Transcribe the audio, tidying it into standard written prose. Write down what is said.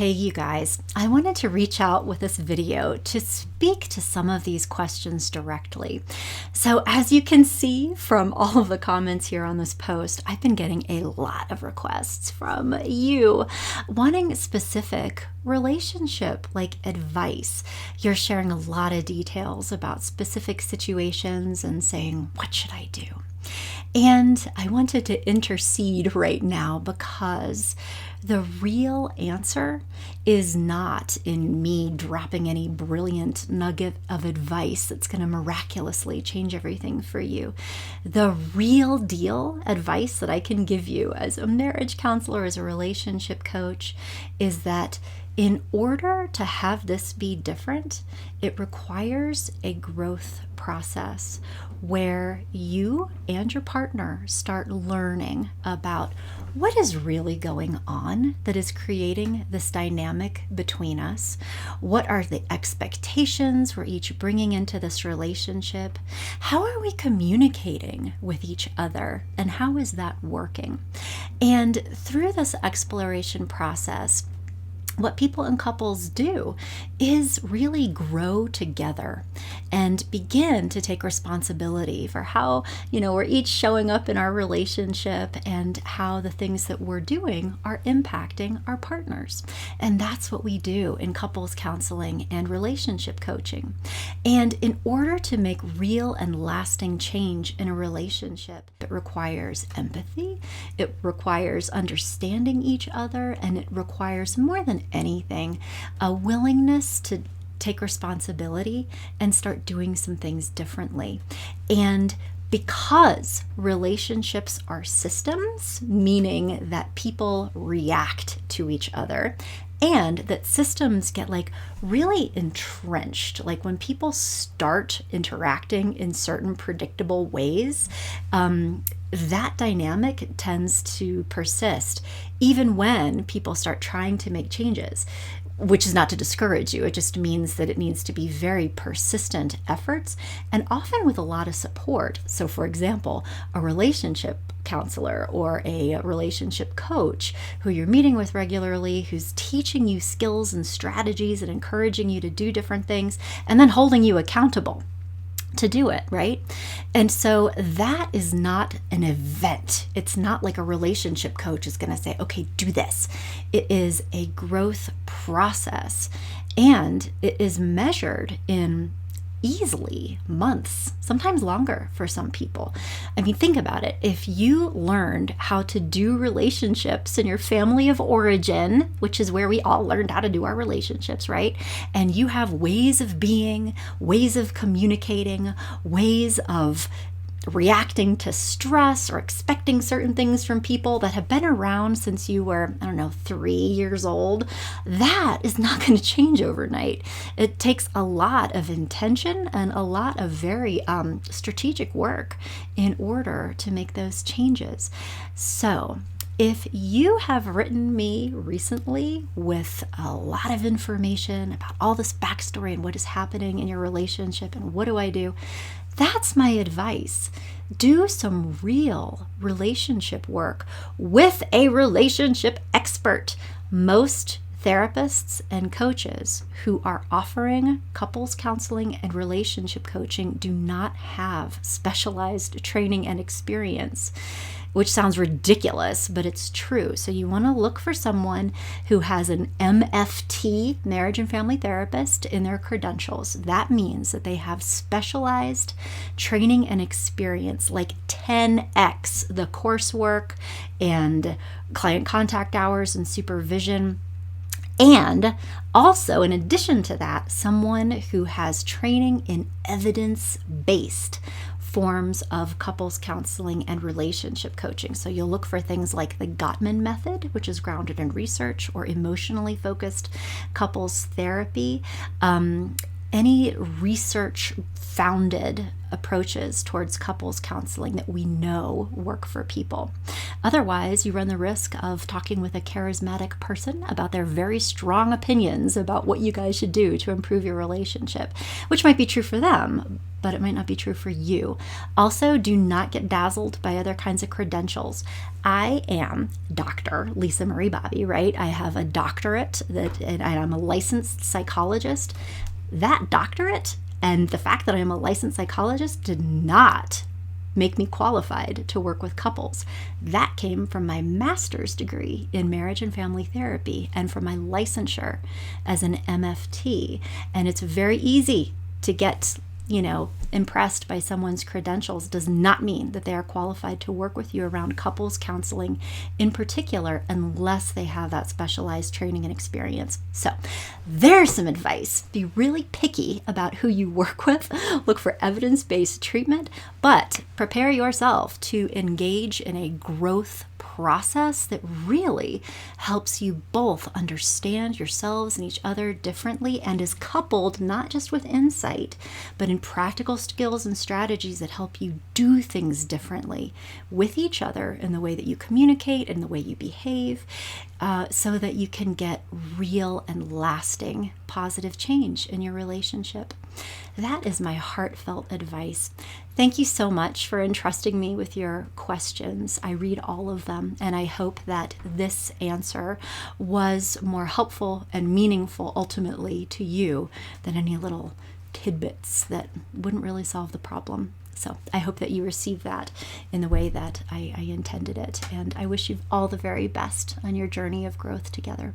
Hey, you guys, I wanted to reach out with this video to speak to some of these questions directly. So as you can see from all of the comments here on this post, I've been getting a lot of requests from you wanting specific relationship advice. You're sharing a lot of details about specific situations and saying, what should I do? And I wanted to intercede right now because the real answer is not in me dropping any brilliant nugget of advice that's going to miraculously change everything for you. The real deal advice that I can give you as a marriage counselor, as a relationship coach, is that in order to have this be different, it requires a growth process where you and your partner start learning about what is really going on that is creating this dynamic between us. What are the expectations we're each bringing into this relationship? How are we communicating with each other? And how is that working? And through this exploration process, what people and couples do is really grow together and begin to take responsibility for how, we're each showing up in our relationship and how the things that we're doing are impacting our partners. And that's what we do in couples counseling and relationship coaching. And in order to make real and lasting change in a relationship, it requires empathy, it requires understanding each other, and it requires more than anything, a willingness to take responsibility and start doing some things differently. And because relationships are systems, meaning that people react to each other, and that systems get really entrenched. When people start interacting in certain predictable ways, that dynamic tends to persist even when people start trying to make changes, which is not to discourage you. It just means that it needs to be very persistent efforts and often with a lot of support. So for example, a relationship counselor or a relationship coach who you're meeting with regularly, who's teaching you skills and strategies and encouraging you to do different things and then holding you accountable to do it, right? And so that is not an event. It's not like a relationship coach is going to say, okay, do this. It is a growth process, and it is measured in easily months, sometimes longer for some people. I mean, think about it. If you learned how to do relationships in your family of origin, which is where we all learned how to do our relationships, right? And you have ways of being, ways of communicating, ways of reacting to stress or expecting certain things from people that have been around since you were, 3 years old, that is not going to change overnight. It takes a lot of intention and a lot of very strategic work in order to make those changes. So if you have written me recently with a lot of information about all this backstory and what is happening in your relationship and what do I do, that's my advice. Do some real relationship work with a relationship expert. Most therapists and coaches who are offering couples counseling and relationship coaching do not have specialized training and experience, which sounds ridiculous, but it's true. So you want to look for someone who has an MFT, marriage and family therapist, in their credentials. That means that they have specialized training and experience, like 10x the coursework and client contact hours and supervision. And also, in addition to that, someone who has training in evidence-based forms of couples counseling and relationship coaching. So you'll look for things like the Gottman method, which is grounded in research, or emotionally focused couples therapy. any research founded approaches towards couples counseling that we know work for people. Otherwise, you run the risk of talking with a charismatic person about their very strong opinions about what you guys should do to improve your relationship, which might be true for them, but it might not be true for you. Also, do not get dazzled by other kinds of credentials. I am Dr. Lisa Marie Bobby, right? I have a doctorate and I'm a licensed psychologist. That doctorate and the fact that I am a licensed psychologist did not make me qualified to work with couples. That came from my master's degree in marriage and family therapy and from my licensure as an MFT. And it's very easy to get impressed by someone's credentials. Does not mean that they are qualified to work with you around couples counseling in particular, unless they have that specialized training and experience. So there's some advice. Be really picky about who you work with. Look for evidence-based treatment, but prepare yourself to engage in a growth process that really helps you both understand yourselves and each other differently, and is coupled not just with insight, but in practical skills and strategies that help you do things differently with each other in the way that you communicate and the way you behave, so that you can get real and lasting positive change in your relationship. That is my heartfelt advice. Thank you so much for entrusting me with your questions. I read all of them, and I hope that this answer was more helpful and meaningful ultimately to you than any little tidbits that wouldn't really solve the problem. So I hope that you receive that in the way that I intended it, and I wish you all the very best on your journey of growth together.